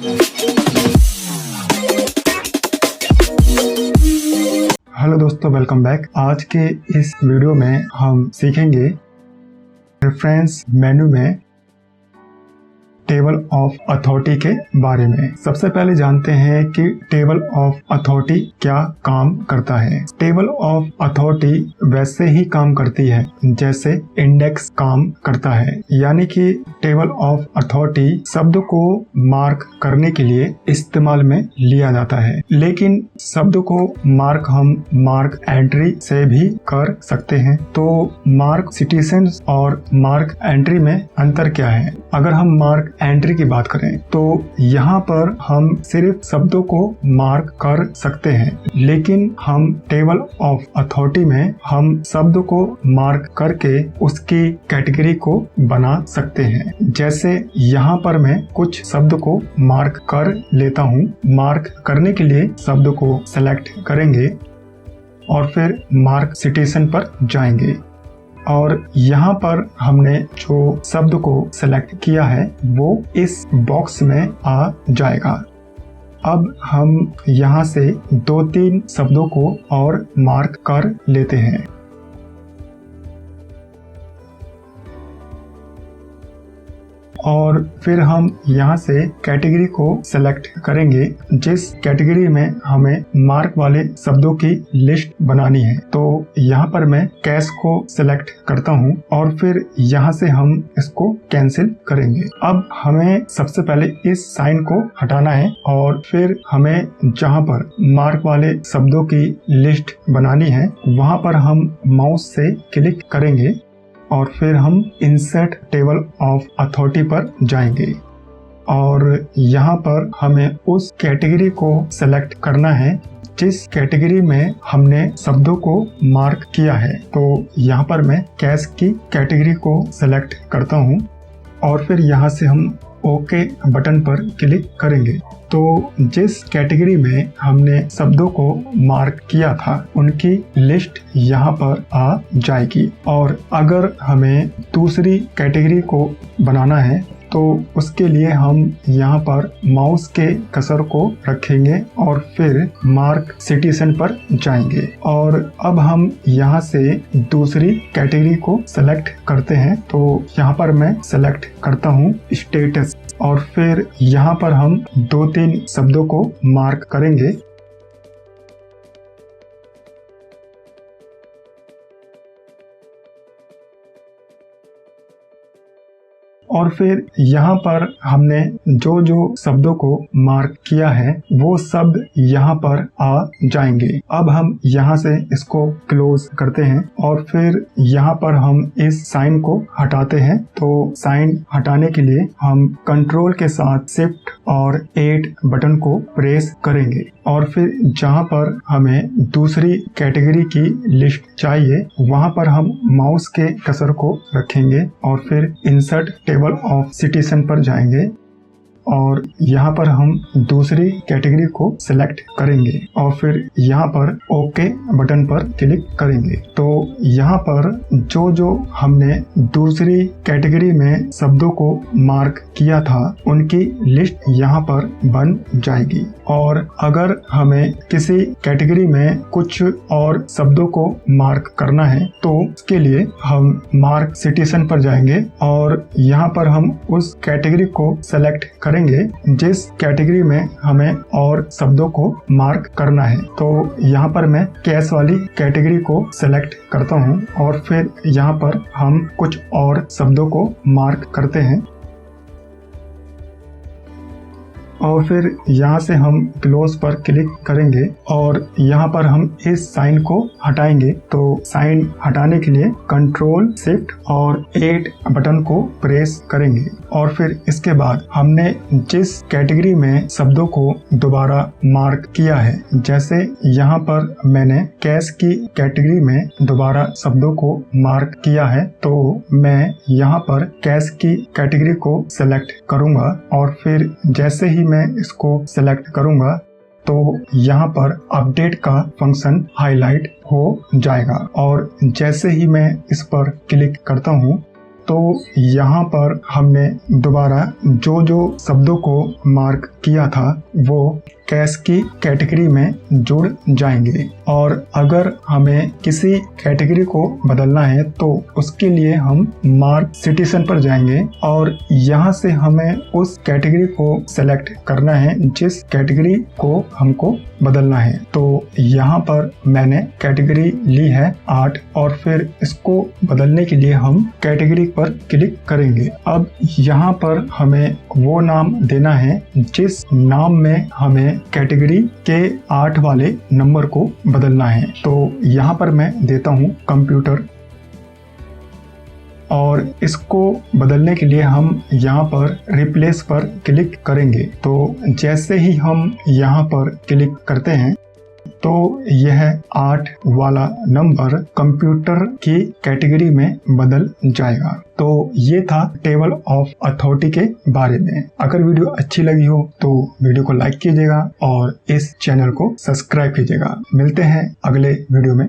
Hello दोस्तों, welcome back. आज के इस वीडियो में हम सीखेंगे रेफरेंस मेनू में टेबल ऑफ अथॉरिटी के बारे में। सबसे पहले जानते हैं कि टेबल ऑफ अथॉरिटी क्या काम करता है। टेबल ऑफ अथॉरिटी वैसे ही काम करती है जैसे इंडेक्स काम करता है, यानी कि टेबल ऑफ अथॉरिटी शब्द को मार्क करने के लिए इस्तेमाल में लिया जाता है, लेकिन शब्द को मार्क हम मार्क एंट्री से भी कर सकते हैं। तो मार्क सिटीजन्स और मार्क एंट्री में अंतर क्या है? अगर हम मार्क एंट्री की बात करें तो यहाँ पर हम सिर्फ शब्दों को मार्क कर सकते हैं, लेकिन हम टेबल ऑफ अथॉरिटी में हम शब्द को मार्क करके उसकी कैटेगरी को बना सकते हैं। जैसे यहाँ पर मैं कुछ शब्द को मार्क कर लेता हूँ। मार्क करने के लिए शब्द को सेलेक्ट करेंगे और फिर मार्क सिटीजन पर जाएंगे और यहाँ पर हमने जो शब्द को सेलेक्ट किया है वो इस बॉक्स में आ जाएगा। अब हम यहाँ से 2-3 शब्दों को और मार्क कर लेते हैं और फिर हम यहाँ से कैटेगरी को सेलेक्ट करेंगे जिस कैटेगरी में हमें मार्क वाले शब्दों की लिस्ट बनानी है। तो यहाँ पर मैं कैश को सेलेक्ट करता हूँ और फिर यहाँ से हम इसको कैंसिल करेंगे। अब हमें सबसे पहले इस साइन को हटाना है और फिर हमें जहाँ पर मार्क वाले शब्दों की लिस्ट बनानी है वहाँ पर हम माउस से क्लिक करेंगे और फिर हम इंसर्ट टेबल ऑफ अथॉरिटी पर जाएंगे और यहाँ पर हमें उस कैटेगरी को सेलेक्ट करना है जिस कैटेगरी में हमने शब्दों को मार्क किया है। तो यहाँ पर मैं कैश की कैटेगरी को सेलेक्ट करता हूँ और फिर यहाँ से हम ओके बटन पर क्लिक करेंगे। तो जिस कैटेगरी में हमने शब्दों को मार्क किया था उनकी लिस्ट यहाँ पर आ जाएगी और अगर हमें दूसरी कैटेगरी को बनाना है तो उसके लिए हम यहाँ पर माउस के कर्सर को रखेंगे और फिर मार्क सिटीजन पर जाएंगे और अब हम यहाँ से दूसरी कैटेगरी को सेलेक्ट करते हैं। तो यहाँ पर मैं सेलेक्ट करता हूँ स्टेटस और फिर यहाँ पर हम 2-3 शब्दों को मार्क करेंगे और फिर यहाँ पर हमने जो जो शब्दों को मार्क किया है वो शब्द यहाँ पर आ जाएंगे। अब हम यहाँ से इसको क्लोज करते हैं और फिर यहाँ पर हम इस साइन को हटाते हैं। तो साइन हटाने के लिए हम कंट्रोल के साथ शिफ्ट और 8 बटन को प्रेस करेंगे और फिर जहाँ पर हमें दूसरी कैटेगरी की लिस्ट चाहिए वहाँ पर हम माउस के कर्सर को रखेंगे और फिर इंसर्ट टेबल ऑफ सिटीजन पर जाएंगे और यहाँ पर हम दूसरी कैटेगरी को सेलेक्ट करेंगे और फिर यहाँ पर ओके बटन पर क्लिक करेंगे। तो यहाँ पर जो जो हमने दूसरी कैटेगरी में शब्दों को मार्क किया था उनकी लिस्ट यहाँ पर बन जाएगी और अगर हमें किसी कैटेगरी में कुछ और शब्दों को मार्क करना है तो उसके लिए हम मार्क सिटीजन पर जाएंगे और यहाँ पर हम उस कैटेगरी को सेलेक्ट करेंगे जिस कैटेगरी में हमें और शब्दों को मार्क करना है। तो यहाँ पर मैं कैश वाली कैटेगरी को सेलेक्ट करता हूँ और फिर यहाँ पर हम कुछ और शब्दों को मार्क करते हैं और फिर यहाँ से हम क्लोज पर क्लिक करेंगे और यहाँ पर हम इस साइन को हटाएंगे। तो साइन हटाने के लिए कंट्रोल शिफ्ट और 8 बटन को प्रेस करेंगे और फिर इसके बाद हमने जिस कैटेगरी में शब्दों को दोबारा मार्क किया है, जैसे यहाँ पर मैंने कैश की कैटेगरी में दोबारा शब्दों को मार्क किया है, तो मैं यहाँ पर कैश की कैटेगरी को सेलेक्ट करूँगा और फिर जैसे ही मैं इसको सेलेक्ट करूंगा तो यहाँ पर अपडेट का फंक्शन हाईलाइट हो जाएगा और जैसे ही मैं इस पर क्लिक करता हूँ तो यहाँ पर हमने दोबारा जो जो शब्दों को मार्क किया था वो कैश की कैटेगरी में जुड़ जाएंगे। और अगर हमें किसी कैटेगरी को बदलना है तो उसके लिए हम मार्क सिटीजन पर जाएंगे और यहाँ से हमें उस कैटेगरी को सेलेक्ट करना है जिस कैटेगरी को हमको बदलना है। तो यहाँ पर मैंने कैटेगरी ली है आर्ट और फिर इसको बदलने के लिए हम कैटेगरी पर क्लिक करेंगे। अब यहाँ पर हमें वो नाम देना है जिस नाम में हमें कैटेगरी के 8 वाले नंबर को बदलना है। तो यहाँ पर मैं देता हूँ कंप्यूटर और इसको बदलने के लिए हम यहाँ पर रिप्लेस पर क्लिक करेंगे। तो जैसे ही हम यहाँ पर क्लिक करते हैं तो यह 8 वाला नंबर कंप्यूटर की कैटेगरी में बदल जाएगा। तो ये था टेबल ऑफ अथॉरिटी के बारे में। अगर वीडियो अच्छी लगी हो तो वीडियो को लाइक कीजिएगा और इस चैनल को सब्सक्राइब कीजिएगा। मिलते हैं अगले वीडियो में।